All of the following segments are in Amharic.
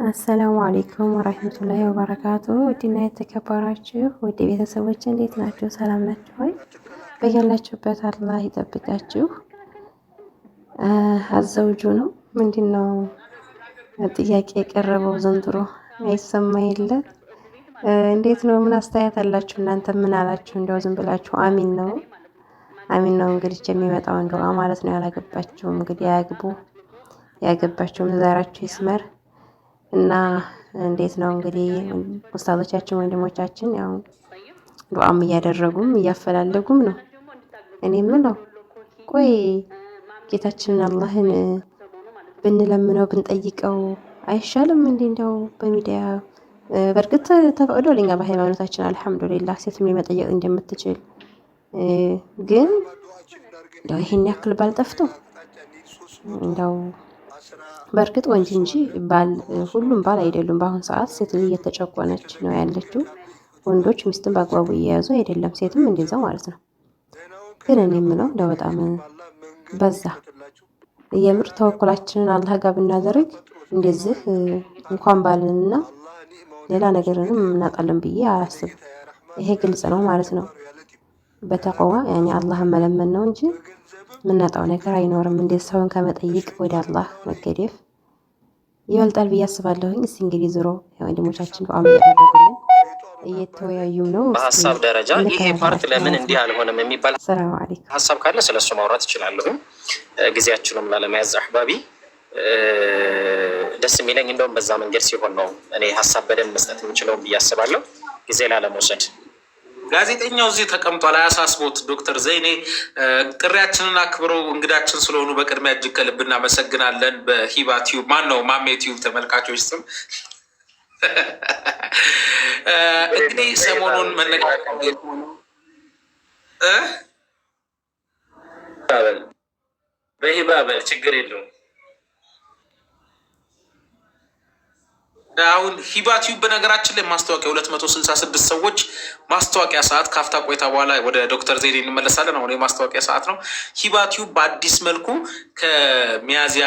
አሰላሙ አሌይኩም ወራህመቱላሂ ወበረካቱ። ውድና የተከበራችሁ ውድ ቤተሰቦች እንዴት ናችሁ? ሰላም ናችሁ ወይ? በያላችሁበት አላህ ይጠብቃችሁ። አዘውጁ ነው ምንድን ነው ጥያቄ የቀረበው ዘንድሮ አይሰማ የለ እንዴት ነው? ምን አስተያየት አላችሁ እናንተ? ምን አላችሁ? እንዲያው ዝም ብላችሁ አሚን ነው አሚን ነው እንግዲህ የሚመጣው እንደዋ ማለት ነው። ያላገባችሁም እንግዲህ አያግቡ፣ ያገባችሁም ዘራችሁ ይስመር። እና እንዴት ነው እንግዲህ ኡስታዞቻችን ወንድሞቻችን ያው ዱዓም እያደረጉም እያፈላለጉም ነው። እኔ የምለው ቆይ ጌታችንን አላህን ብንለምነው ብንጠይቀው አይሻልም እንዴ? እንደው በሚዲያ በእርግጥ ተፈቅዶልኛ በሃይማኖታችን አልሐምዱሊላህ ሴትም መጠየቅ እንደምትችል ግን እንደው ይሄን ያክል ባልጠፍቶ እንደው በእርግጥ ወንድ እንጂ ባል ሁሉም ባል አይደሉም። በአሁን ሰዓት ሴት ልጅ እየተጨቆነች ነው ያለችው። ወንዶች ሚስትን በአግባቡ እየያዙ አይደለም፣ ሴትም እንደዛው ማለት ነው። ግን እኔ የምለው እንደው በጣም በዛ። የምር ተወኩላችንን አላህ ጋር ብናደርግ እንደዚህ እንኳን ባልንና ሌላ ነገርንም እናጣለን ብዬ አያስብም። ይሄ ግልጽ ነው ማለት ነው። በተቀዋ ያኔ አላህን መለመን ነው እንጂ የምናጣው ነገር አይኖርም። እንዴት ሰውን ከመጠየቅ ወደ አላህ መገደፍ ይበልጣል ብዬ አስባለሁኝ። እስቲ እንግዲህ ዞሮ ወንድሞቻችን ዱዓ እያደረጉልን እየተወያዩም ነው። በሀሳብ ደረጃ ይሄ ፓርት ለምን እንዲህ አልሆነም የሚባል ሰላም አለይኩም ሀሳብ ካለ ስለሱ ማውራት እችላለሁ። ጊዜያችንም ላለመያዝ አህባቢ ደስ የሚለኝ እንደውም በዛ መንገድ ሲሆን ነው እኔ ሀሳብ በደንብ መስጠት የምችለው ብዬ አስባለሁ። ጊዜ ላለመውሰድ ጋዜጠኛው እዚህ ተቀምጧል። አያሳስቦት ዶክተር ዘይኔ ጥሪያችንን አክብረው እንግዳችን ስለሆኑ በቅድሚያ እጅግ ከልብ እናመሰግናለን። በሂባ ቲዩብ ማን ነው ማሜ ቲዩብ ተመልካቾች ስም እንግዲህ ሰሞኑን መነጋገር በሂባ በል ችግር የለውም። አሁን ሂባ ቲዩብ በነገራችን ላይ ማስታወቂያ 266 ሰዎች ማስታወቂያ ሰዓት ካፍታ ቆይታ በኋላ ወደ ዶክተር ዜዴ እንመለሳለን። አሁን የማስታወቂያ ሰዓት ነው። ሂባ ቲዩብ በአዲስ መልኩ ከሚያዝያ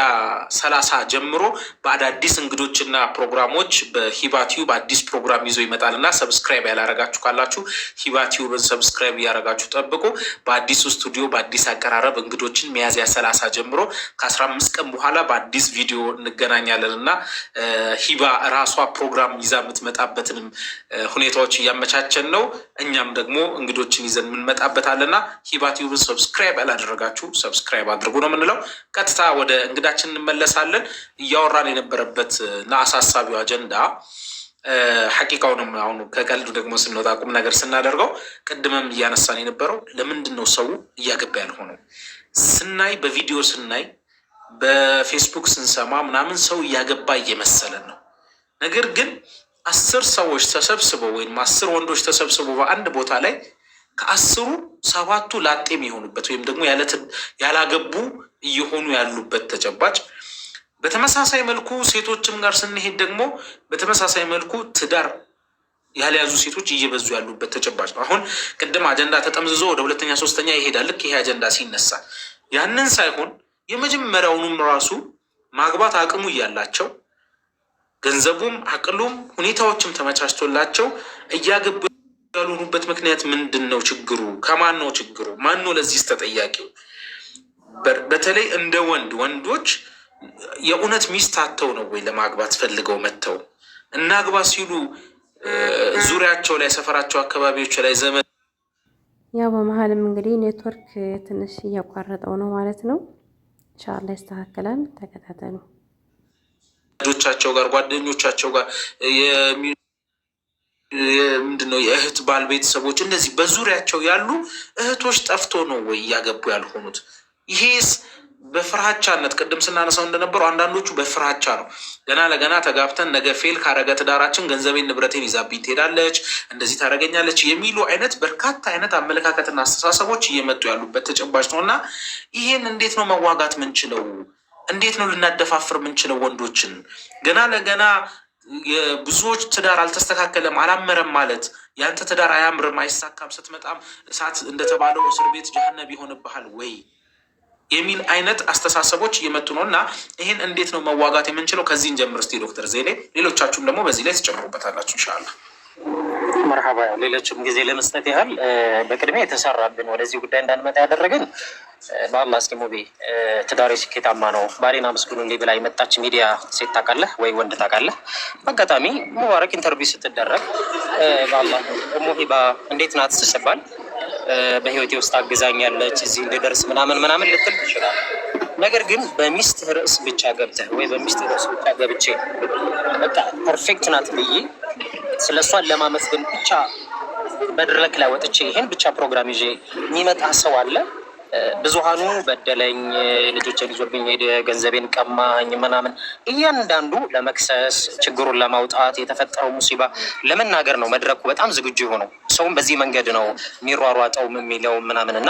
30 ጀምሮ በአዳዲስ እንግዶችና ፕሮግራሞች በሂባ ቲዩብ አዲስ ፕሮግራም ይዞ ይመጣል እና ሰብስክራይብ ያላረጋችሁ ካላችሁ ሂባ ቲዩብን ሰብስክራይብ እያረጋችሁ ጠብቁ። በአዲሱ ስቱዲዮ በአዲስ አቀራረብ እንግዶችን ሚያዝያ 30 ጀምሮ ከ15 ቀን በኋላ በአዲስ ቪዲዮ እንገናኛለን እና ሂባ ራሷ ፕሮግራም ይዛ የምትመጣበትንም ሁኔታዎች እያመቻቸን ነው። እኛም ደግሞ እንግዶችን ይዘን የምንመጣበታለና ሂባ ቲዩብን ሰብስክራይብ ያላደረጋችሁ ሰብስክራይብ አድርጉ ነው የምንለው። ቀጥታ ወደ እንግዳችን እንመለሳለን። እያወራን የነበረበት እና አሳሳቢው አጀንዳ ሐቂቃውንም አሁን ከቀልዱ ደግሞ ስንወጣ ቁም ነገር ስናደርገው ቅድምም እያነሳን የነበረው ለምንድን ነው ሰው እያገባ ያልሆነው? ስናይ በቪዲዮ ስናይ በፌስቡክ ስንሰማ ምናምን ሰው እያገባ እየመሰለን ነው። ነገር ግን 10 ሰዎች ተሰብስበው ወይም 10 ወንዶች ተሰብስበው በአንድ ቦታ ላይ ከ10ሩ 7ቱ ላጤ የሚሆኑበት ወይም ደግሞ ያላገቡ እየሆኑ ያሉበት ተጨባጭ። በተመሳሳይ መልኩ ሴቶችም ጋር ስንሄድ ደግሞ በተመሳሳይ መልኩ ትዳር ያልያዙ ሴቶች እየበዙ ያሉበት ተጨባጭ ነው። አሁን ቅድም አጀንዳ ተጠምዝዞ ወደ 2ኛ 3ኛ ይሄዳል። ልክ ይሄ አጀንዳ ሲነሳ ያንን ሳይሆን የመጀመሪያውንም ራሱ ማግባት አቅሙ እያላቸው ገንዘቡም አቅሉም ሁኔታዎችም ተመቻችቶላቸው እያገቡ ያልሆኑበት ምክንያት ምንድን ነው? ችግሩ ከማን ነው? ችግሩ ማን ነው? ለዚህ ተጠያቂው በተለይ እንደ ወንዶች የእውነት ሚስት አተው ነው ወይ ለማግባት ፈልገው መተው እናግባ ሲሉ ዙሪያቸው ላይ ሰፈራቸው አካባቢዎች ላይ ዘመን ያው በመሀልም እንግዲህ ኔትወርክ ትንሽ እያቋረጠው ነው ማለት ነው። ኢንሻአላህ ይስተካከላል። ተከታተሉ። ልጆቻቸው ጋር ጓደኞቻቸው ጋር ምንድነው የእህት ባል ቤተሰቦች እንደዚህ በዙሪያቸው ያሉ እህቶች ጠፍቶ ነው ወይ እያገቡ ያልሆኑት? ይሄስ በፍራቻነት ቅድም ስናነሳው እንደነበረው አንዳንዶቹ በፍራቻ ነው። ገና ለገና ተጋብተን ነገ ፌል ካረገ ትዳራችን ገንዘቤን ንብረቴን ይዛብኝ ትሄዳለች፣ እንደዚህ ታደርገኛለች የሚሉ አይነት በርካታ አይነት አመለካከትና አስተሳሰቦች እየመጡ ያሉበት ተጨባጭ ነው እና ይሄን እንዴት ነው መዋጋት ምንችለው? እንዴት ነው ልናደፋፍር ምንችለው? ወንዶችን ገና ለገና የብዙዎች ትዳር አልተስተካከለም አላመረም ማለት ያንተ ትዳር አያምርም አይሳካም ስትመጣም እሳት እንደተባለው እስር ቤት ጀሃነም ይሆንብሃል ወይ? የሚል አይነት አስተሳሰቦች እየመጡ ነው እና ይህን እንዴት ነው መዋጋት የምንችለው? ከዚህን ጀምር እስቲ ዶክተር ዜኔ፣ ሌሎቻችሁም ደግሞ በዚህ ላይ ትጨምሩበታላችሁ ኢንሻላህ። መርሃባ። ሌሎችም ጊዜ ለመስጠት ያህል በቅድሚያ የተሰራብን ወደዚህ ጉዳይ እንዳንመጣ ያደረግን በአላህ እስኪ ሙቤ ትዳሬ ስኬታማ ነው ባሌን አመስግኑልኝ ብላ የመጣች ሚዲያ ሴት ታውቃለህ ወይ ወንድ ታውቃለህ? በአጋጣሚ ሙባረክ ኢንተርቪው ስትደረግ በአላህ እሙ ሂባ እንዴት ናት ስትባል በህይወቴ ውስጥ አግዛኛለች እዚህ እንድደርስ ምናምን ምናምን ልትል ትችላል። ነገር ግን በሚስት ርዕስ ብቻ ገብተህ ወይ በሚስት ርዕስ ብቻ ገብቼ በቃ ፐርፌክት ናት ብዬ ስለ እሷን ለማመስገን ብቻ መድረክ ላይ ወጥቼ ይሄን ብቻ ፕሮግራም ይዤ የሚመጣ ሰው አለ። ብዙሃኑ በደለኝ፣ ልጆችን ይዞብኝ ሄደ፣ ገንዘቤን ቀማኝ ምናምን እያንዳንዱ ለመክሰስ ችግሩን ለማውጣት የተፈጠረው ሙሲባ ለመናገር ነው መድረኩ በጣም ዝግጁ የሆነው። ሰውም በዚህ መንገድ ነው የሚሯሯጠው የሚለው ምናምን እና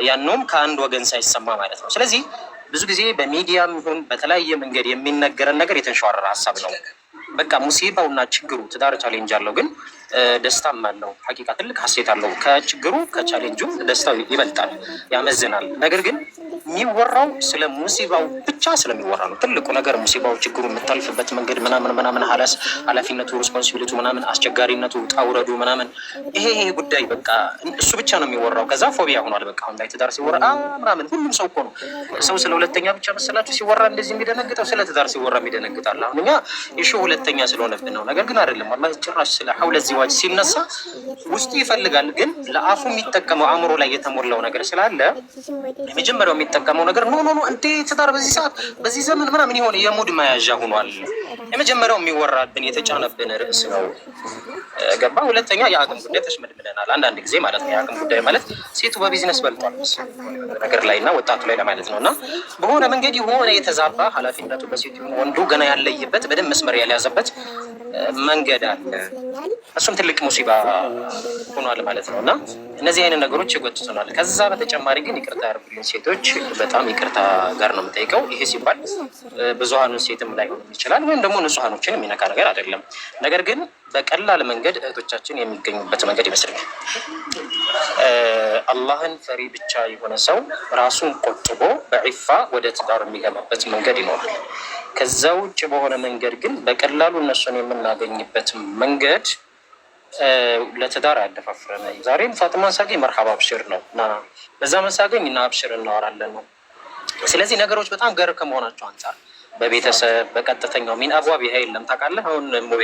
ያንንም ከአንድ ወገን ሳይሰማ ማለት ነው። ስለዚህ ብዙ ጊዜ በሚዲያም ይሁን በተለያየ መንገድ የሚነገረን ነገር የተንሸዋረረ ሀሳብ ነው። በቃ ሙሲባውና ችግሩ ትዳር ቻሌንጅ አለው፣ ግን ደስታም አለው። ሀቂቃ ትልቅ ሀሴት አለው። ከችግሩ ከቻሌንጁ ደስታው ይበልጣል፣ ያመዝናል። ነገር ግን የሚወራው ስለ ሙሲባው ብቻ ስለሚወራ ነው። ትልቁ ነገር ሙሲባው፣ ችግሩ፣ የምታልፍበት መንገድ ምናምን ምናምን፣ ኃላፊነቱ፣ ሪስፖንሲቢሊቱ ምናምን፣ አስቸጋሪነቱ፣ ጣውረዱ ምናምን፣ ይሄ ጉዳይ በቃ እሱ ብቻ ነው የሚወራው። ከዛ ፎቢያ ሆኗል። በቃ አሁን ላይ ትዳር ሲወራ ምናምን ሁሉም ሰው እኮ ነው ሰው ስለ ሁለተኛ ብቻ መሰላችሁ ሲወራ እንደዚህ የሚደነግጠው? ስለ ትዳር ሲወራ የሚደነግጣል። አሁን እኛ የሺ ሁለተኛ ስለሆነብን ነው። ነገር ግን አይደለም። አላህ ጭራሽ ስለ ሐውለ ዚዋጅ ሲነሳ ውስጡ ይፈልጋል፣ ግን ለአፉ የሚጠቀመው አእምሮ ላይ የተሞላው ነገር ስላለ የመጀመሪያው የሚጠቀመው ነገር ኖ እንዴ ትዳር በዚህ ሰዓት በዚህ ዘመን ምናምን የሆነ የሙድ መያዣ ሆኗል። የመጀመሪያው የሚወራብን የተጫነብን ርዕስ ነው። ገባ? ሁለተኛ የአቅም ጉዳይ ተሽመድምደናል አንዳንድ ጊዜ ማለት ነው። የአቅም ጉዳይ ማለት ሴቱ በቢዝነስ በልጧል ነገር ላይ እና ወጣቱ ላይ ለማለት ነው። እና በሆነ መንገድ የሆነ የተዛባ ኃላፊነቱ በሴቱ ወንዱ ገና ያለይበት በደንብ መስመር ያልያዘበት መንገድ አለ። እሱም ትልቅ ሙሲባ ሆኗል ማለት ነው። እና እነዚህ አይነት ነገሮች ይጎትቱናል። ከዛ በተጨማሪ ግን ይቅርታ ያደርጉልኝ ሴቶች፣ በጣም ይቅርታ ጋር ነው የምጠይቀው። ይሄ ሲባል ብዙሀኑን ሴትም ላይ ይችላል ወይም ደግሞ ንጹሐኖችን የሚነካ ነገር አይደለም። ነገር ግን በቀላል መንገድ እህቶቻችን የሚገኙበት መንገድ ይመስለኛል። አላህን ፈሪ ብቻ የሆነ ሰው ራሱን ቆጥቦ በዒፋ ወደ ትዳር የሚገባበት መንገድ ይኖራል። ከዛ ውጭ በሆነ መንገድ ግን በቀላሉ እነሱን የምናገኝበት መንገድ ለትዳር አያደፋፍረንም። ዛሬም ፋጥማን ሳገኝ መርሐባ አብሽር ነው እና በዛ መሳገኝ እና አብሽር እናወራለን ነው። ስለዚህ ነገሮች በጣም ገር ከመሆናቸው አንጻር በቤተሰብ በቀጥተኛው ሚን አብዋብ ይሄ የለም ታውቃለህ። አሁን ሙቤ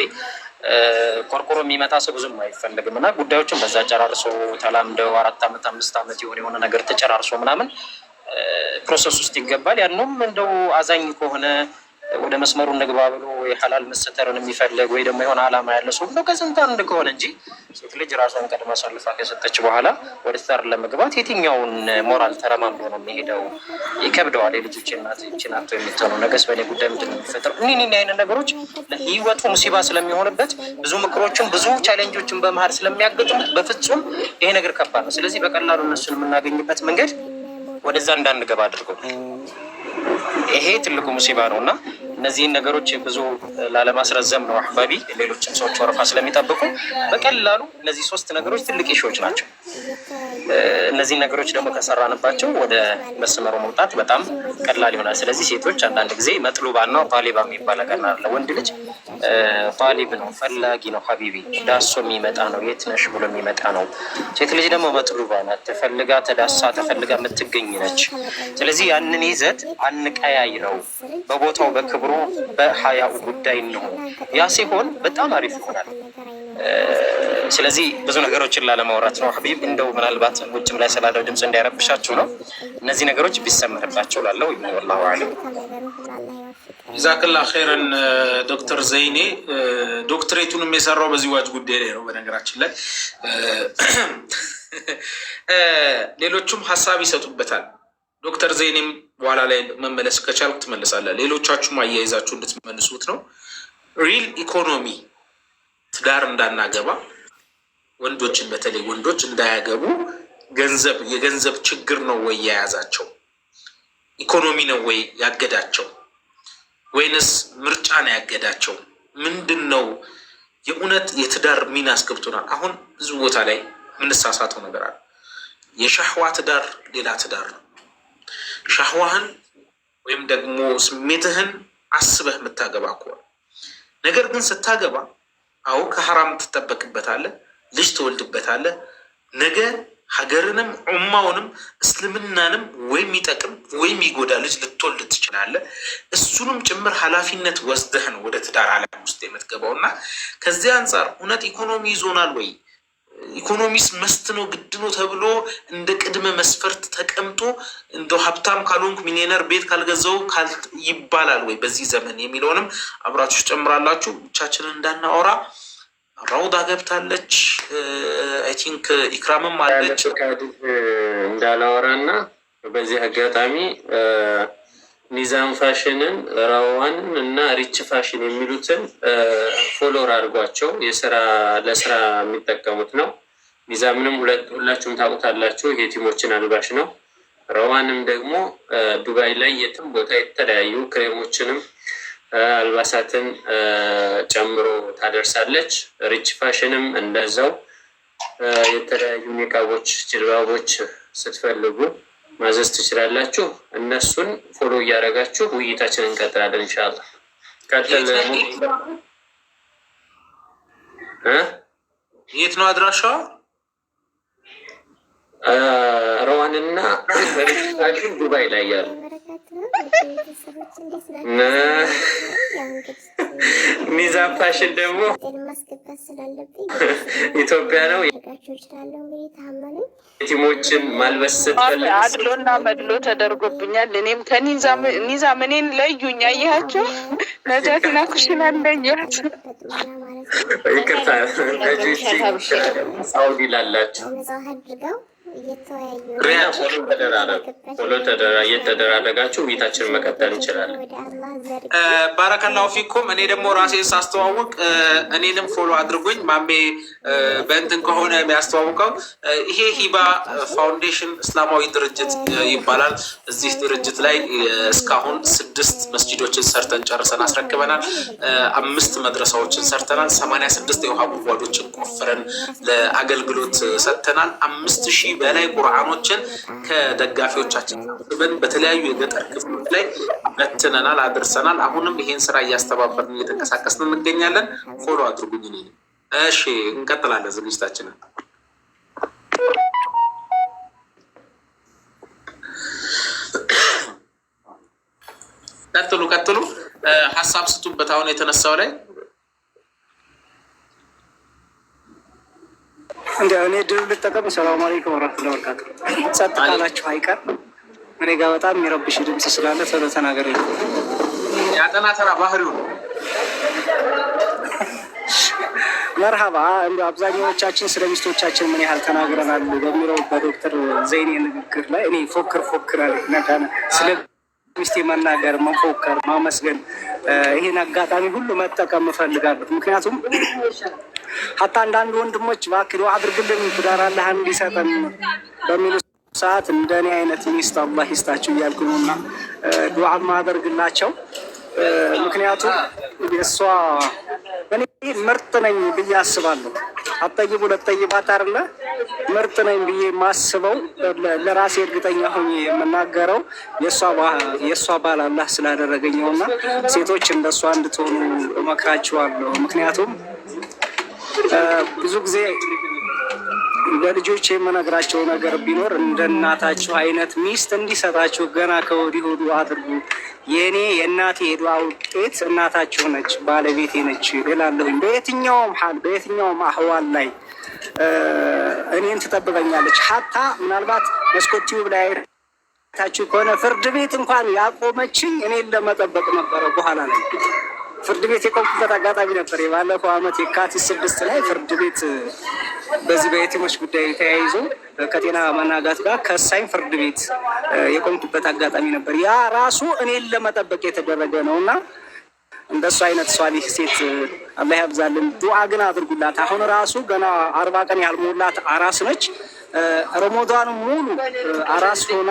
ቆርቆሮ የሚመጣ ሰው ብዙም አይፈልግም እና ጉዳዮችን በዛ ጨራርሶ ተላምደው 4 ዓመት 5 ዓመት የሆነ ነገር ተጨራርሶ ምናምን ፕሮሰስ ውስጥ ይገባል። ያንም እንደው አዛኝ ከሆነ ወደ መስመሩ እንግባ ብሎ የሐላል መሰተርን የሚፈልግ ወይ ደግሞ የሆነ ዓላማ ያለ ሰው ነው ከስንት አንድ ከሆነ እንጂ ሴት ልጅ ራሷን ቀድማ አሳልፋ ከሰጠች በኋላ ወደ ትዳር ለመግባት የትኛውን ሞራል ተረማምዶ ነው የሚሄደው? ይከብደዋል። የልጆች እናት ናቶ የምትሆነው ነገስ በእኔ ጉዳይ ምንድን ነው የሚፈጠረው? እኒህ አይነት ነገሮች ለህይወቱ ሙሲባ ስለሚሆንበት ብዙ ምክሮችን ብዙ ቻሌንጆችን በመሀል ስለሚያገጥሙት በፍጹም ይሄ ነገር ከባድ ነው። ስለዚህ በቀላሉ እነሱን የምናገኝበት መንገድ ወደዛ እንዳንገባ አድርገው ይሄ ትልቁ ሙሲባ ነው እና እነዚህን ነገሮች ብዙ ላለማስረዘም ነው አህባቢ፣ ሌሎችም ሰዎች ወረፋ ስለሚጠብቁ በቀላሉ እነዚህ 3 ነገሮች ትልቅ ኢሹዎች ናቸው። እነዚህን ነገሮች ደግሞ ከሰራንባቸው ወደ መስመሩ መውጣት በጣም ቀላል ይሆናል። ስለዚህ ሴቶች አንዳንድ ጊዜ መጥሉባና ጣሊባ የሚባል ነገር አለ። ወንድ ልጅ ጣሊብ ነው፣ ፈላጊ ነው፣ ሀቢቢ ዳሶ የሚመጣ ነው፣ የት ነሽ ብሎ የሚመጣ ነው። ሴት ልጅ ደግሞ መጥሉባ ናት፣ ተፈልጋ ተዳሳ ተፈልጋ የምትገኝ ነች። ስለዚህ ያንን ይዘት አንቀያይረው፣ በቦታው በክብሩ በሀያው ጉዳይ ነው። ያ ሲሆን በጣም አሪፍ ይሆናል። ስለዚህ ብዙ ነገሮችን ላለማውራት ነው ሀቢብ፣ እንደው ምናልባት ውጭም ላይ ስላለው ድምፅ እንዳይረብሻችሁ ነው። እነዚህ ነገሮች ቢሰመርባቸው ላለው ወላሁ አለም። ጀዛከላ ኸይረን ዶክተር ዘይኔ። ዶክትሬቱንም የሰራው በዚህ ዋጅ ጉዳይ ላይ ነው። በነገራችን ላይ ሌሎቹም ሀሳብ ይሰጡበታል። ዶክተር ዘይኔም በኋላ ላይ መመለስ ከቻልኩ ትመለሳለህ። ሌሎቻችሁም አያይዛችሁ እንድትመልሱት ነው። ሪል ኢኮኖሚ ትዳር እንዳናገባ ወንዶችን በተለይ ወንዶች እንዳያገቡ የገንዘብ ችግር ነው ወይ የያዛቸው? ኢኮኖሚ ነው ወይ ያገዳቸው? ወይንስ ምርጫ ነው ያገዳቸው? ምንድን ነው የእውነት የትዳር ሚና አስገብቶናል? አሁን ብዙ ቦታ ላይ የምንሳሳተው ነገር አለ። የሻህዋ ትዳር ሌላ ትዳር ነው። ሻህዋህን ወይም ደግሞ ስሜትህን አስበህ የምታገባ ከሆነ ነገር ግን ስታገባ አዎ ከሐራም ትጠበቅበታለህ፣ ልጅ ትወልድበታለህ። ነገ ሀገርንም ኡማውንም እስልምናንም ወይም ይጠቅም ወይም ይጎዳ ልጅ ልትወልድ ትችላለህ። እሱንም ጭምር ኃላፊነት ወስደህ ነው ወደ ትዳር ዓለም ውስጥ የምትገባው እና ከዚህ አንጻር እውነት ኢኮኖሚ ይዞናል ወይ? ኢኮኖሚስ መስት ነው ግድ ነው ተብሎ እንደ ቅድመ መስፈርት ተቀምጦ እንደው ሀብታም ካልሆንኩ ሚሊዮነር ቤት ካልገዛው ይባላል ወይ በዚህ ዘመን የሚለውንም አብራችሁ ጨምራላችሁ። ብቻችንን እንዳናወራ ራውዳ ገብታለች። አይ ቲንክ ኢክራምም አለች እንዳላወራና በዚህ አጋጣሚ ኒዛም ፋሽንን ራዋንን እና ሪች ፋሽን የሚሉትን ፎሎወር አድርጓቸው ለስራ የሚጠቀሙት ነው። ኒዛምንም ሁላችሁም ታውቁታላችሁ፣ የቲሞችን አልባሽ ነው። ረዋንም ደግሞ ዱባይ ላይ የትም ቦታ የተለያዩ ክሬሞችንም አልባሳትን ጨምሮ ታደርሳለች። ሪች ፋሽንም እንደዛው የተለያዩ ሜካቦች፣ ጅልባቦች ስትፈልጉ ማዘዝ ትችላላችሁ። እነሱን ፎሎ እያደረጋችሁ ውይይታችንን እንቀጥላለን ኢንሻአላህ። የት ነው አድራሻው? ረዋንና ሪችፋሽን ዱባይ ላይ ያሉ ሚዛን ፋሽን ደግሞ ኢትዮጵያ ነው። ቲሞችን ማልበስ ስትፈልግ አድሎና መድሎ ተደርጎብኛል። እኔም ከኒዛም እኔን ለዩኝ። አያቸው ነጃትና ኩሽና ለያቸው። ይቅርታ ሳውዲ ላላችሁ እየተደራረጋችሁ ውይይታችንን መቀጠል እንችላለን። ባረከላሁ ፊኩም። እኔ ደግሞ ራሴ ሳስተዋውቅ እኔንም ፎሎ አድርጉኝ። ማሜ በእንትን ከሆነ የሚያስተዋውቀው ይሄ ሂባ ፋውንዴሽን እስላማዊ ድርጅት ይባላል። እዚህ ድርጅት ላይ እስካሁን 6 መስጂዶችን ሰርተን ጨርሰን አስረክበናል። 5 መድረሳዎችን ሰርተናል። 86 የውሃ ጉድጓዶችን ቆፍረን ለአገልግሎት ሰጥተናል። 5000 በላይ ቁርአኖችን ከደጋፊዎቻችን በተለያዩ የገጠር ክፍሎች ላይ በትነናል፣ አድርሰናል። አሁንም ይሄን ስራ እያስተባበርን እየተንቀሳቀስን እንገኛለን። ፎሎ አድርጉኝ። እሺ እንቀጥላለን ዝግጅታችንን። ቀጥሉ፣ ሀሳብ ስጡበት። አሁን የተነሳው ላይ እንዲያው እኔ ድል ልጠቀም። ሰላም አለይኩም ወራህመቱላሂ ወበረካቱ። ጸጥ ካላችሁ አይቀር እኔ ጋር በጣም የሚረብሽ ድምጽ ስላለ ቶሎ ተናገር። ያጠና ተራ ባህሪው ነው። መርሃባ። እንዲያው አብዛኛዎቻችን ስለ ሚስቶቻችን ምን ያህል ተናግረናል በሚለው በዶክተር ዘይኔ ንግግር ላይ እኔ ፎክር አለ ስለ ሚስቴ መናገር፣ መፎከር፣ ማመስገን ይሄን አጋጣሚ ሁሉ መጠቀም እፈልጋለሁ። ምክንያቱም ሀታ አንዳንድ ወንድሞች እባክህ ዱዓ አድርግልን ትዳር አላህ እንዲሰጠን በሚሉ ሰዓት እንደኔ አይነት ሚስት አላህ ይስጣችሁ እያልኩ ነው እና ዱዓ ማደርግላቸው። ምክንያቱም እሷ እኔ ምርጥ ነኝ ብዬ አስባለሁ። አጠይቡ ለጠይባት አይደለ ምርጥ ነኝ ብዬ የማስበው ለራሴ እርግጠኛ ሆኜ የምናገረው የእሷ ባል አላህ ስላደረገኝ ነው እና ሴቶች እንደሷ እንድትሆኑ እመክራችኋለሁ። ምክንያቱም ብዙ ብዙ ጊዜ ለልጆች የምነግራቸው ነገር ቢኖር እንደ እናታችሁ አይነት ሚስት እንዲሰጣችሁ ገና ከወዲሁ ዱዓ አድርጉ። የእኔ የእናቴ የዱዓ ውጤት እናታችሁ ነች፣ ባለቤቴ ነች እላለሁኝ። በየትኛውም ሀል በየትኛውም አህዋል ላይ እኔን ትጠብቀኛለች። ሀታ ምናልባት መስኮት ቲዩብ ላይ ታችሁ ከሆነ ፍርድ ቤት እንኳን ያቆመችኝ እኔን ለመጠበቅ ነበረ። በኋላ ላይ ፍርድ ቤት የቆምኩበት አጋጣሚ ነበር። የባለፈው ዓመት የካቲት 6 ላይ ፍርድ ቤት በዚህ በየቲሞች ጉዳይ ተያይዞ ከጤና መናጋት ጋር ከሳኝ ፍርድ ቤት የቆምኩበት አጋጣሚ ነበር። ያ ራሱ እኔን ለመጠበቅ የተደረገ ነው እና እንደሱ አይነት ሷሊህ ሴት አላህ ያብዛልን። ዱዓ ግን አድርጉላት። አሁን ራሱ ገና 40 ቀን ያልሞላት አራስ ነች። ረመዳን ሙሉ አራስ ሆና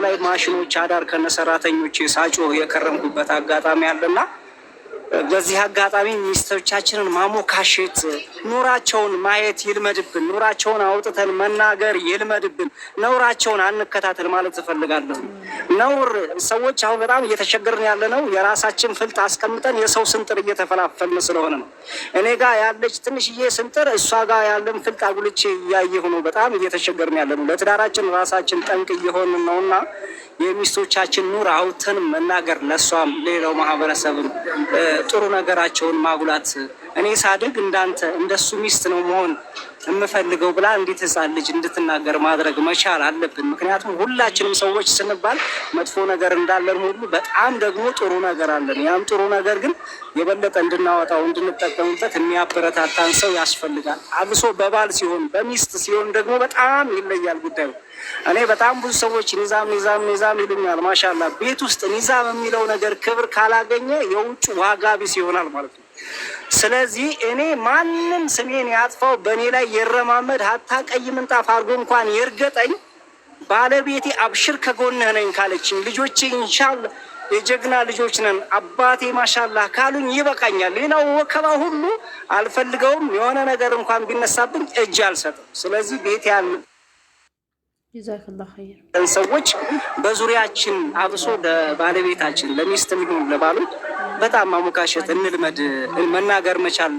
ላይ ማሽኖች አዳር ከነሰራተኞች ሳጮ የከረምኩበት አጋጣሚ አለና በዚህ አጋጣሚ ሚስቶቻችንን ማሞካሸት፣ ኑራቸውን ማየት ይልመድብን። ኑራቸውን አውጥተን መናገር ይልመድብን። ነውራቸውን አንከታተል ማለት እፈልጋለሁ። ነውር ሰዎች አሁን በጣም እየተቸገርን ያለ ነው። የራሳችን ፍልጥ አስቀምጠን የሰው ስንጥር እየተፈላፈልን ስለሆነ ነው። እኔ ጋር ያለች ትንሽዬ ስንጥር እሷ ጋር ያለን ፍልጥ አጉልቼ እያየሁ ነው። በጣም እየተቸገርን ያለ ነው። ለትዳራችን ራሳችን ጠንቅ እየሆንን ነውና የሚስቶቻችን ኑር አውጥተን መናገር፣ ለእሷም ሌላው ማህበረሰብም ጥሩ ነገራቸውን ማጉላት። እኔ ሳድግ እንዳንተ እንደሱ ሚስት ነው መሆን የምፈልገው ብላ እንዴት ህፃን ልጅ እንድትናገር ማድረግ መቻል አለብን። ምክንያቱም ሁላችንም ሰዎች ስንባል መጥፎ ነገር እንዳለን ሁሉ በጣም ደግሞ ጥሩ ነገር አለን። ያም ጥሩ ነገር ግን የበለጠ እንድናወጣው እንድንጠቀምበት የሚያበረታታን ሰው ያስፈልጋል። አብሶ በባል ሲሆን፣ በሚስት ሲሆን ደግሞ በጣም ይለያል ጉዳዩ። እኔ በጣም ብዙ ሰዎች ኒዛም ይሉኛል። ማሻላ ቤት ውስጥ ኒዛም የሚለው ነገር ክብር ካላገኘ የውጭ ዋጋ ቢስ ይሆናል ማለት ነው። ስለዚህ እኔ ማንም ስሜን ያጥፋው በእኔ ላይ የረማመድ ሀታ ቀይ ምንጣፍ አድርጎ እንኳን ይርገጠኝ፣ ባለቤቴ አብሽር ከጎንህ ነኝ ካለችኝ፣ ልጆቼ ኢንሻላህ የጀግና ልጆች ነን አባቴ ማሻላህ ካሉኝ ይበቃኛል። ሌላው ወከባ ሁሉ አልፈልገውም። የሆነ ነገር እንኳን ቢነሳብኝ እጅ አልሰጥም። ስለዚህ ቤት ያለ ሰዎች በዙሪያችን አብሶ ለባለቤታችን ለሚስትም ይሁን ለባሎች በጣም ማሞካሸት እንልመድ፣ መናገር መቻል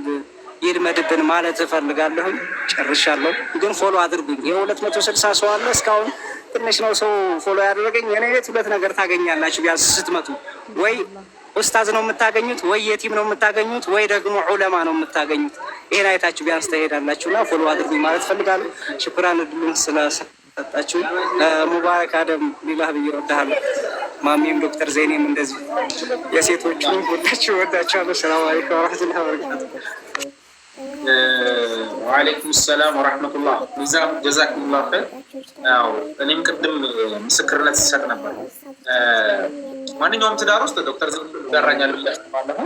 ይልመድብን ማለት እፈልጋለሁ። ጨርሻለሁ። ግን ፎሎ አድርጉኝ። የ260 ሰው አለ። እስካሁን ትንሽ ነው ሰው ፎሎ ያደረገኝ። እኔ ቤት ሁለት ነገር ታገኛላችሁ ቢያንስ ስትመጡ፣ ወይ ኡስታዝ ነው የምታገኙት፣ ወይ የቲም ነው የምታገኙት፣ ወይ ደግሞ ዑለማ ነው የምታገኙት። ይሄን አይታችሁ ቢያንስ ትሄዳላችሁና ፎሎ አድርጉኝ ማለት እፈልጋለሁ። ሽኩራን እድሉን ስለሰጣችሁ። ሙባረክ አደም ሊላህ ብዬ እወድሃለሁ። ማሚም ዶክተር ዜኔም እንደዚህ የሴቶቹ ሁላችሁ እወዳችኋለሁ። ሰላም አለይኩም ወረሕመቱላሂ ወበረካቱ። ወአለይኩም ሰላም ወረሕመቱላህ። ኒዛም ጀዛኩሙላህ ኸይር። ያው እኔም ቅድም ምስክርነት ሲሰጥ ነበር። ማንኛውም ትዳር ውስጥ ዶክተር ዜኔ ይጋራኛል ብዬ አስባለሁ።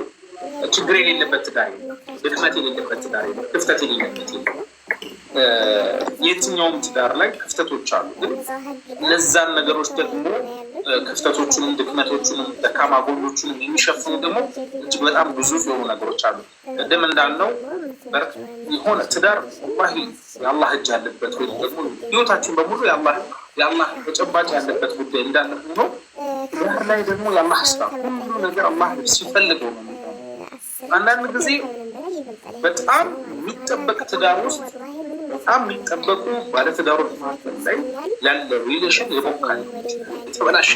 ችግር የሌለበት ትዳር የለም፣ ድክመት የሌለበት ትዳር የለም፣ ክፍተት የሌለበት የለም። የትኛውም ትዳር ላይ ክፍተቶች አሉ። ግን እነዛን ነገሮች ደግሞ ክፍተቶቹንም ድክመቶቹንም ደካማ ጎኖቹንም የሚሸፍኑ ደግሞ እጅግ በጣም ግዙፍ የሆኑ ነገሮች አሉ። ቅድም እንዳልነው የሆነ ትዳር ወላሂ የአላህ እጅ ያለበት ወይም ደግሞ ህይወታችን በሙሉ የአላህ ተጨባጭ ያለበት ጉዳይ እንዳለ ሆኖ ትዳር ላይ ደግሞ የአላህ ስራ ሁሉ ነገር አላህ ሲፈልገው ነው። አንዳንድ ጊዜ በጣም የሚጠበቅ ትዳር ውስጥ በጣም የሚጠበቁ ባለትዳሮች መካከል ላይ ያለ ሪሌሽን የሞካል የተበላሽ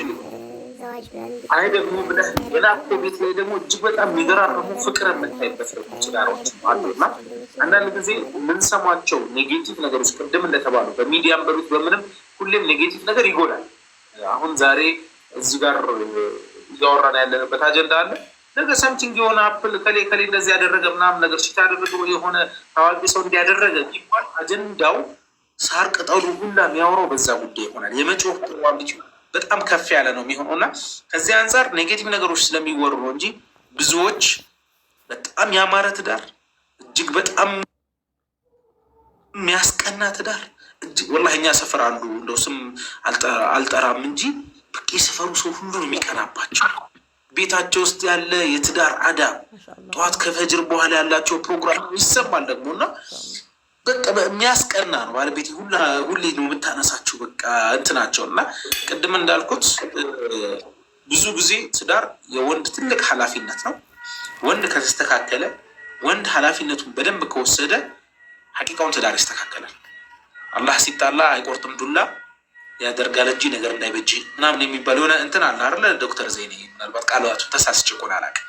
አይ ደግሞ ብለህ የላኮ ቤት ላይ ደግሞ እጅግ በጣም የሚገራረሙ ፍቅር የምታይበት ትዳሮች አሉና አንዳንድ ጊዜ የምንሰማቸው ኔጌቲቭ ነገሮች ቅድም እንደተባሉ በሚዲያም በሉት በምንም ሁሌም ኔጌቲቭ ነገር ይጎዳል። አሁን ዛሬ እዚህ ጋር እያወራን ያለንበት አጀንዳ አለ። ነገ ሰምቲንግ የሆነ አፕል ከሌ እንደዚህ ያደረገ ምናምን ነገር ሲታ ያደረገ የሆነ ታዋቂ ሰው እንዲያደረገ ቢባል አጀንዳው ሳር ቅጠሉ ሁላ የሚያወራው በዛ ጉዳይ ይሆናል። የመጮህ ፕሮባቢሊቲ በጣም ከፍ ያለ ነው የሚሆነው እና ከዚህ አንጻር ኔጌቲቭ ነገሮች ስለሚወሩ ነው እንጂ ብዙዎች በጣም ያማረ ትዳር እጅግ በጣም የሚያስቀና ትዳር እጅግ ወላሂ እኛ ሰፈር አንዱ እንደው ስም አልጠራም እንጂ በቃ የሰፈሩ ሰው ሁሉ ነው የሚቀናባቸው። ቤታቸው ውስጥ ያለ የትዳር አዳብ ጠዋት ከፈጅር በኋላ ያላቸው ፕሮግራም ይሰማል ደግሞ እና በቃ የሚያስቀና ነው። ባለቤቴ ሁሌ ነው የምታነሳቸው በቃ እንትናቸው እና ቅድም እንዳልኩት ብዙ ጊዜ ትዳር የወንድ ትልቅ ኃላፊነት ነው። ወንድ ከተስተካከለ፣ ወንድ ኃላፊነቱን በደንብ ከወሰደ ሐቂቃውን ትዳር ይስተካከላል። አላህ ሲጣላ አይቆርጥም ዱላ ያደርጋል እንጂ ነገር እንዳይበጅ ምናምን የሚባል የሆነ እንትን አለ አይደለ? ዶክተር ዜኔ ምናልባት ቃላቱ ተሳስቼ እኮ ነው አላውቅም።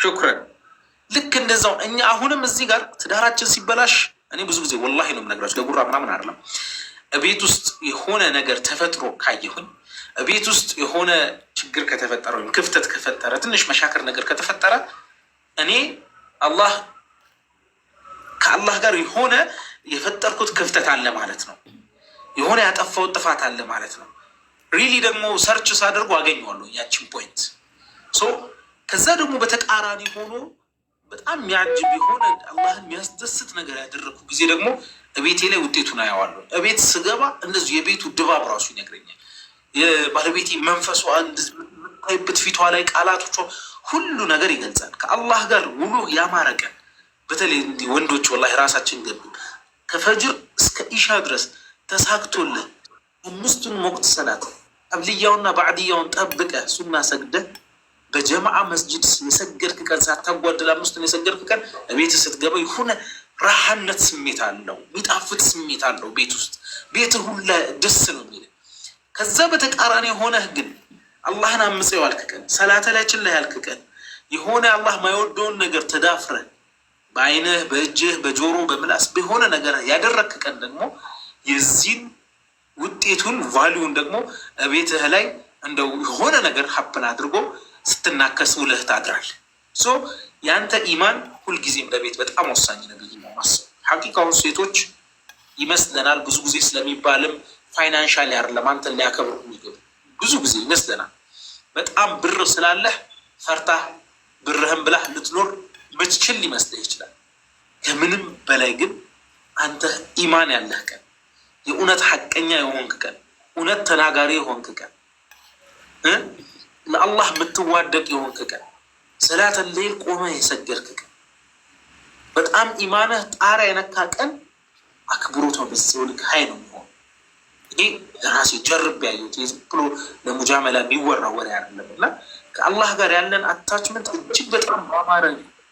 ሹክረን። ልክ እንደዛው እኛ አሁንም እዚህ ጋር ትዳራችን ሲበላሽ እኔ ብዙ ጊዜ ወላሂ ነው የምነግራቸው፣ ለጉራ ምናምን አይደለም። ቤት ውስጥ የሆነ ነገር ተፈጥሮ ካየሁኝ፣ ቤት ውስጥ የሆነ ችግር ከተፈጠረ ወይም ክፍተት ከፈጠረ፣ ትንሽ መሻከር ነገር ከተፈጠረ እኔ ከአላህ ጋር የሆነ የፈጠርኩት ክፍተት አለ ማለት ነው። የሆነ ያጠፋው ጥፋት አለ ማለት ነው። ሪሊ ደግሞ ሰርች ሳደርጉ አገኘዋለሁ ያችን ፖይንት። ከዛ ደግሞ በተቃራኒ ሆኖ በጣም የሚያጅብ የሆነ አላህን የሚያስደስት ነገር ያደረግኩ ጊዜ ደግሞ እቤቴ ላይ ውጤቱን አየዋለሁ። እቤት ስገባ እንደዚሁ የቤቱ ድባብ ራሱ ይነግረኛል። የባለቤቴ መንፈሷ የምታይበት ፊቷ ላይ ቃላቶቿ ሁሉ ነገር ይገልጻል። ከአላህ ጋር ውሎ ያማረ ቀን በተለይ እንዲህ ወንዶች ወላሂ ራሳችን ገቡ ከፈጅር እስከ ኢሻ ድረስ ተሳክቶልህ 5ቱን ወቅት ሰላት አብልያውና ባዕድያውን ጠብቀ ሱና ሰግደ በጀማዓ መስጅድ የሰገድክ ቀን ሳታጓድል 5ቱን የሰገድክ ቀን ቤት ስትገባ የሆነ ራሃነት ስሜት አለው፣ የሚጣፍጥ ስሜት አለው። ቤት ውስጥ ቤት ሁላ ደስ ነው የሚል። ከዛ በተቃራኒ ሆነህ ግን አላህን አምፀው ያልክ ቀን ሰላተ ላይችን ላይ ያልክ ቀን የሆነ አላህ ማይወደውን ነገር ተዳፍረህ በአይንህ በእጅህ በጆሮ በምላስ በሆነ ነገር ያደረግክ ቀን ደግሞ የዚህን ውጤቱን ቫሊዩን ደግሞ ቤትህ ላይ እንደው የሆነ ነገር ሀፕን አድርጎ ስትናከስ ውለህ ታድራል። ሶ ያንተ ኢማን ሁልጊዜም ለቤት በጣም ወሳኝ ነው ብዬ ነው ማሰብ። ሐቂቃውን ሴቶች ይመስለናል ብዙ ጊዜ ስለሚባልም ፋይናንሻል አይደለም አንተን ሊያከብሩ የሚገቡ ብዙ ጊዜ ይመስለናል። በጣም ብር ስላለህ ፈርታህ ብርህን ብላህ ልትኖር ምትችል ሊመስልህ ይችላል። ከምንም በላይ ግን አንተ ኢማን ያለህ ቀን፣ የእውነት ሐቀኛ የሆንክ ቀን፣ እውነት ተናጋሪ የሆንክ ቀን፣ ለአላህ የምትዋደቅ የሆንክ ቀን፣ ሰላተ ሌል ቆመህ የሰገድክ ቀን፣ በጣም ኢማንህ ጣሪያ የነካ ቀን አክብሮት በሰው ልክ ሀይ ነው የሚሆን። ይህ ራሴ ጀርብ ያየሁት ብሎ ለሙጃመላ የሚወራ ወሬ አይደለም እና ከአላህ ጋር ያለን አታችመንት እጅግ በጣም በአማረ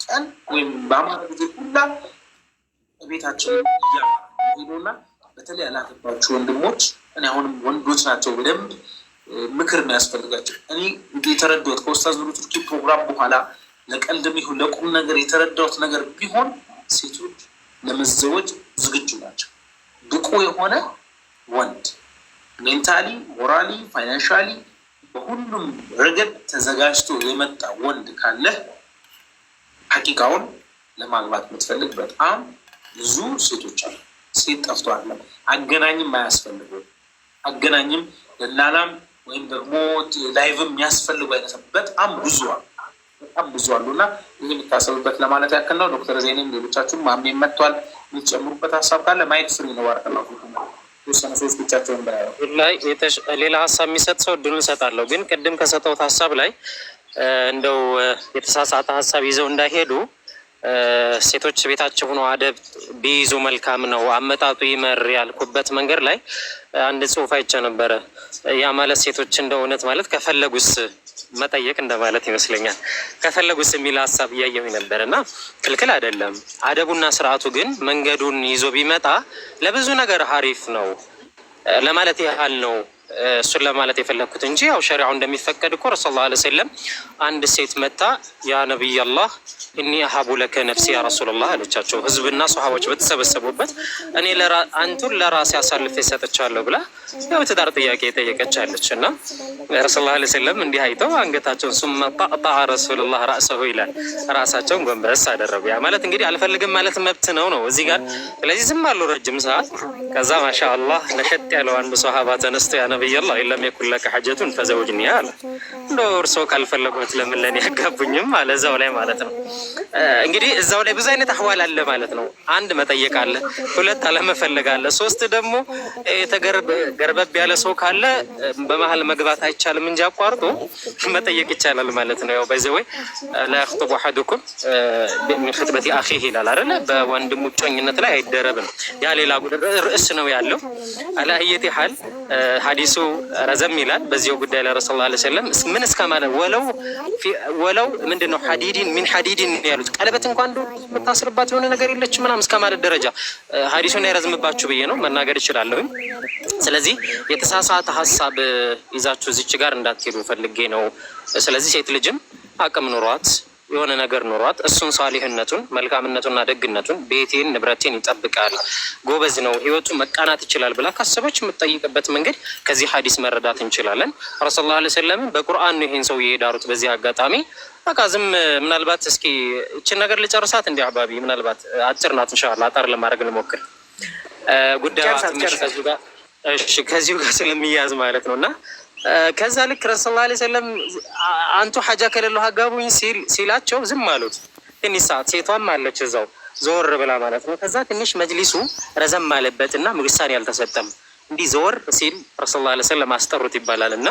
ቀን ወይም በአማረ ጊዜ ሁላ ቤታችን እያሄዱና በተለይ ያላገባችሁ ወንድሞች እኔ አሁንም ወንዶች ናቸው በደንብ ምክር የሚያስፈልጋቸው። እኔ የተረዳሁት ከኡስታዝ ኑሩ ቱርኪ ፕሮግራም በኋላ ለቀልድም ይሁን ለቁም ነገር የተረዳሁት ነገር ቢሆን ሴቶች ለመዘወጅ ዝግጁ ናቸው። ብቁ የሆነ ወንድ ሜንታሊ፣ ሞራሊ፣ ፋይናንሻሊ በሁሉም ረገድ ተዘጋጅቶ የመጣ ወንድ ካለህ ሐቂቃውን ለማግባት የምትፈልግ በጣም ብዙ ሴቶች አሉ። ሴት ጠፍቶ አለ አገናኝም አያስፈልግም። አገናኝም ለላላም ወይም ደግሞ ላይቭም የሚያስፈልጉ አይነት በጣም ብዙ አሉ እና ይህ የሚታሰብበት ለማለት ያክል ነው። ዶክተር ዜኔም ሌሎቻችሁም ማሜ መጥቷል። የሚጨምሩበት ሀሳብ ካለ ማይክ ፍሪ ነው። ባረከላ ተወሰነ ሰዎች ብቻቸውን ላይ ሌላ ሀሳብ የሚሰጥ ሰው እድሉን እሰጣለሁ። ግን ቅድም ከሰጠሁት ሀሳብ ላይ እንደው የተሳሳተ ሀሳብ ይዘው እንዳይሄዱ ሴቶች ቤታቸው ሆኖ አደብ ቢይዙ መልካም ነው፣ አመጣጡ ይመር ያልኩበት መንገድ ላይ አንድ ጽሑፍ አይቼ ነበረ። ያ ማለት ሴቶች እንደ እውነት ማለት ከፈለጉስ መጠየቅ እንደማለት ይመስለኛል። ከፈለጉስ የሚል ሀሳብ እያየሁኝ ነበር እና ክልክል አይደለም። አደቡና ስርዓቱ ግን መንገዱን ይዞ ቢመጣ ለብዙ ነገር ሀሪፍ ነው ለማለት ያህል ነው። እሱን ለማለት የፈለግኩት እንጂ ያው ሸሪዓው እንደሚፈቀድ እኮ ረሱል ላ ሰለም አንድ ሴት መታ ያ ነቢይ አላህ እኒ አሀቡ ለከ ነፍሲ ያ ረሱላላህ አለቻቸው። ህዝብና ሰሃቦች በተሰበሰቡበት እኔ አንቱን ለራሴ አሳልፌ ሰጥቻለሁ ብላ ያው ትዳር ጥያቄ የጠየቀቻለች እና ረሱል ላ ሰለም እንዲህ አይተው አንገታቸውን ሱመ ጣጣ ረሱሉላህ ራእሰሁ ይላል፣ ራሳቸውን ጎንበስ አደረጉ። ያ ማለት እንግዲህ አልፈልግም ማለት መብት ነው እዚህ ጋር። ስለዚህ ዝም አሉ ረጅም ሰዓት። ከዛ ማሻአላህ ነሸጥ ያለው አንዱ ሰሃባ ተነስቶ ያ ነቢይ አላህ የለም የኩን ለከ ሐጀቱን ፈዘውጅኒ አለ። እንደው እርስዎ ካልፈለጉት ለምን ለኔ ያጋቡኝም አለ እዛው ላይ ማለት ነው። እንግዲህ እዛው ላይ ብዙ አይነት አህዋል አለ ማለት ነው። አንድ መጠየቅ አለ፣ ሁለት አለመፈለግ አለ፣ ሶስት ደግሞ ገርበብ ያለ ሰው ካለ በመሀል መግባት አይቻልም እንጂ አቋርጦ መጠየቅ ይቻላል ማለት ነው። ያው በዚህ ወይ ለአኽጡቡ አሐዱኩም ሚን ኺጥበቲ አኺህ ይላል አይደል? በወንድሙ ጮኝነት ላይ አይደረብም። ያ ሌላ ርዕስ ነው ያለው። አላየቲ ሐል ሐዲሱ ረዘም ይላል በዚሁ ጉዳይ ላይ ረሱላህ ሰለላሁ ዐለይሂ ወሰለም ምን እስከማለት ወለው ምንድነው ሐዲዲን ሚን ሐዲዲን ያሉት ቀለበት እንኳን የምታስርባት የሆነ ነገር የለችም ምናምን እስከማለት ደረጃ ሐዲሱን ያረዝምባችሁ ብዬ ነው መናገር እችላለሁ። ስለዚህ የተሳሳተ ሀሳብ ይዛችሁ እዚች ጋር እንዳትሄዱ ፈልጌ ነው። ስለዚህ ሴት ልጅም አቅም ኑሯት የሆነ ነገር ኑሯት እሱን ሳሊህነቱን መልካምነቱንና ደግነቱን ቤቴን ንብረቴን ይጠብቃል፣ ጎበዝ ነው፣ ህይወቱ መቃናት ይችላል ብላ ካሰበች የምትጠይቅበት መንገድ ከዚህ ሐዲስ መረዳት እንችላለን። ረሱላህ ሰለላሁ ዐለይሂ ወሰለም በቁርአን ነው ይሄን ሰው የዳሩት። በዚህ አጋጣሚ በቃ ዝም ምናልባት እስኪ እችን ነገር ልጨርሳት እንዲ አባቢ ምናልባት አጭር ናት። ኢንሻአላህ አጠር ለማድረግ ልሞክር ጉዳዩ ከዚሁ ጋር ስለሚያዝ ማለት ነው እና ከዛ ልክ ረሱል ላ ሰለም አንቱ ሐጃ ከሌለው አጋቡኝ ሲላቸው ዝም አሉት። ትንሽ ሰዓት ሴቷም አለች እዛው ዞር ብላ ማለት ነው። ከዛ ትንሽ መጅሊሱ ረዘም አለበትና ውሳኔ አልተሰጠም። እንዲህ ዞር ሲል ረሱል ላ ሰለም አስጠሩት ይባላል እና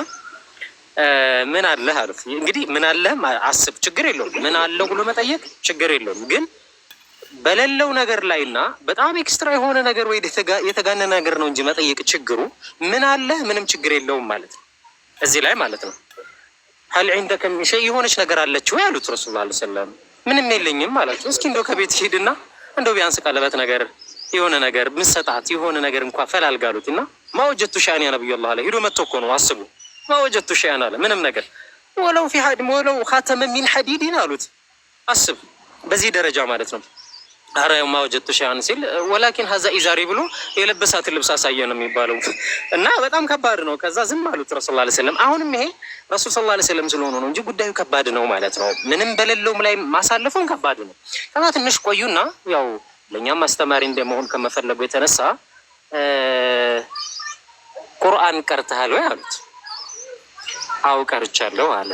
ምን አለህ አሉት። እንግዲህ ምን አለህ አስብ፣ ችግር የለውም ምን አለው ብሎ መጠየቅ ችግር የለውም። ግን በሌለው ነገር ላይና በጣም ኤክስትራ የሆነ ነገር ወይ የተጋነነ ነገር ነው እንጂ መጠየቅ ችግሩ ምን አለህ ምንም ችግር የለውም ማለት ነው። እዚህ ላይ ማለት ነው ሀል ዒንደከ ሚን ሸይ የሆነች ነገር አለች ወይ አሉት ረሱል ላ ሰለም። ምንም የለኝም ማለት ነው። እስኪ እንደው ከቤት ሄድና እንደው ቢያንስ ቀለበት ነገር የሆነ ነገር ምሰጣት የሆነ ነገር እንኳ ፈላልግ አሉት እና ማወጀቱ ሻን ያ ነብዩ ላ ሂዶ መጥቶ እኮ ነው አስቡ። ማወጀቱ ሻን አለ ምንም ነገር ወለው ፊ ሀዲም ወለው ካተመ ሚን ሐዲድን አሉት። አስብ በዚህ ደረጃ ማለት ነው። አረ ማወጀቱ ሻን ሲል ወላኪን ሀዛ ኢዛሪ ብሎ የለበሳትን ልብስ አሳየ ነው የሚባለው እና በጣም ከባድ ነው። ከዛ ዝም አሉት ረሱል ላ ሰለም። አሁንም ይሄ ረሱል ስ ላ ሰለም ስለሆኑ ነው እንጂ ጉዳዩ ከባድ ነው ማለት ነው። ምንም በሌለውም ላይ ማሳለፉን ከባድ ነው። ከዛ ትንሽ ቆዩና ያው ለእኛም አስተማሪ እንደመሆን ከመፈለጉ የተነሳ ቁርአን ቀርተሃል ወይ አሉት። አው ቀርቻለሁ አለ።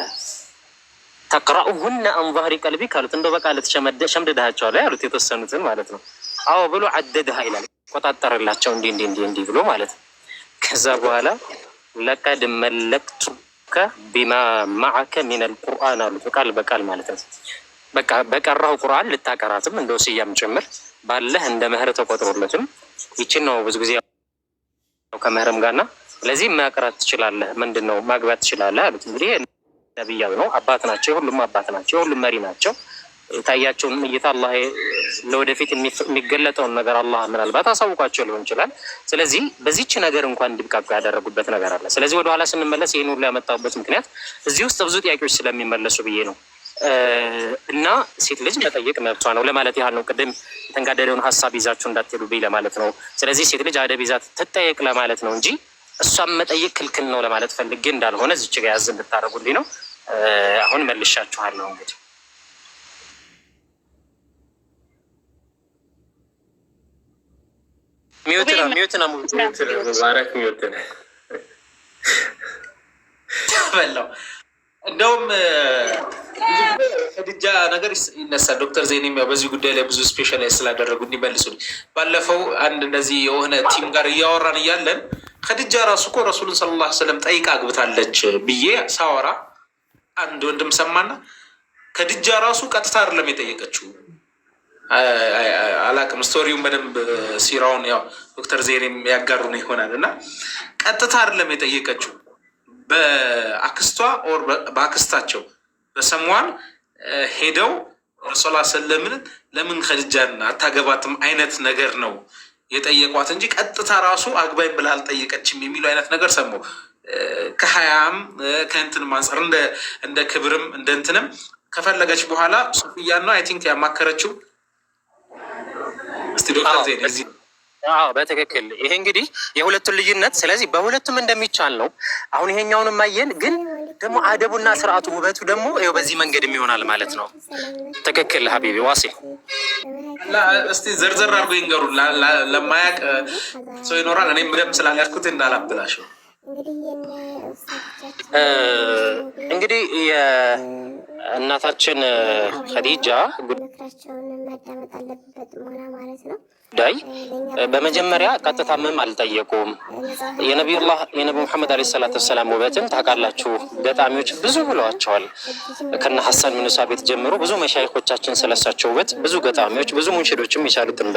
ተቅረኡሁነ አን ظهሪ ቀልቢ ካሉት እንደው በቃል ሸምድዳቸዋል አሉት። የተወሰኑትን ማለት ነው። አዎ ብሎ አደድሃ ይላል ቆጣጠረላቸው እንዲህ ብሎ ማለት ነው። ከዛ በኋላ ለቀድ መለክቱከ ቢማ ማዐከ ሚነል ቁርአን አሉት። በቃል በቃል ማለት ነው። በቃ በቀራው ቁርአን ልታቀራትም እንደው ስያም ጭምር ባለህ እንደ ምህር ተቆጥሮለትም ይችን ነው ብዙ ጊዜ ከምህርም ጋርና ስለዚህ ማቅራት ትችላለህ፣ ምንድነው ማግባት ትችላለህ አሉት። እንግዲህ ነብያው ነው፣ አባት ናቸው፣ ሁሉም አባት ናቸው፣ ሁሉም መሪ ናቸው። ታያቸውን እይታ አላህ ለወደፊት የሚገለጠውን ነገር አላህ ምናልባት አሳውቋቸው ሊሆን ይችላል። ስለዚህ በዚህች ነገር እንኳን እንዲብቃቁ ያደረጉበት ነገር አለ። ስለዚህ ወደ ኋላ ስንመለስ ይህን ሁሉ ያመጣሁበት ምክንያት እዚህ ውስጥ ብዙ ጥያቄዎች ስለሚመለሱ ብዬ ነው። እና ሴት ልጅ መጠየቅ መብቷ ነው ለማለት ያህል ነው። ቅድም የተንጋደደውን ሀሳብ ይዛችሁ እንዳትሄዱብኝ ለማለት ነው። ስለዚህ ሴት ልጅ አደብ ይዛ ትጠየቅ ለማለት ነው እንጂ እሷም መጠየቅ ክልክል ነው ለማለት ፈልጌ እንዳልሆነ እዚች ጋ ያዝ እንድታደርጉልኝ ነው። አሁን መልሻችኋለሁ። እንግዲህ ሚዩትና ሙባረክ ሚዩትና በላው እንደውም ከድጃ ነገር ይነሳል። ዶክተር ዜኔም ያው በዚህ ጉዳይ ላይ ብዙ ስፔሻላይዝ ስላደረጉ እንዲመልሱልኝ። ባለፈው አንድ እንደዚህ የሆነ ቲም ጋር እያወራን እያለን ከድጃ ራሱ እኮ ረሱሉን ሰለላሁ ዐለይሂ ወሰለም ጠይቃ አግብታለች ብዬ ሳወራ አንድ ወንድም ሰማና ከድጃ ራሱ ቀጥታ አይደለም የጠየቀችው። አላቅም ስቶሪውን በደንብ ሲራውን ያው ዶክተር ዜኔም ያጋሩን ይሆናል እና ቀጥታ አይደለም የጠየቀችው በአክስቷ ኦር በአክስታቸው በሰሟን ሄደው ረሱላ ሰለምን ለምን ከድጃን አታገባትም አይነት ነገር ነው የጠየቋት እንጂ ቀጥታ ራሱ አግባኝ ብላ አልጠየቀችም የሚለው አይነት ነገር ሰማሁ። ከሀያም ከእንትን አንጻር እንደ ክብርም እንደ እንትንም ከፈለገች በኋላ ሱፊያ ነው አይ ቲንክ ያማከረችው። እስቲ ዶክተር ዜኔ እዚህ በትክክል ይሄ እንግዲህ የሁለቱን ልዩነት ስለዚህ በሁለቱም እንደሚቻል ነው። አሁን ይሄኛውንም አየን፣ ግን ደግሞ አደቡና ስርዓቱ ውበቱ ደግሞ ይኸው በዚህ መንገድ ይሆናል ማለት ነው። ትክክል ሀቢቢ ዋሴ። እስቲ ዘርዘር አድርጎ ይንገሩ ለማያቅ ሰው ይኖራል። እኔም በደምብ ስላልያዝኩት እንዳላብላሽው። እንግዲህ የእናታችን ኸዲጃ ጉዳይ በመጀመሪያ ቀጥታ ምንም አልጠየቁም። የነቢዩ መሐመድ ዓለይሂ ሰላቱ ወሰላም ውበትን ታውቃላችሁ። ገጣሚዎች ብዙ ብለዋቸዋል። ከነ ሐሰን ብን ሳቢት ጀምሮ ብዙ መሻይኾቻችን ስለሳቸው ውበት ብዙ ገጣሚዎች ብዙ ሙንሽዶችም የቻሉትን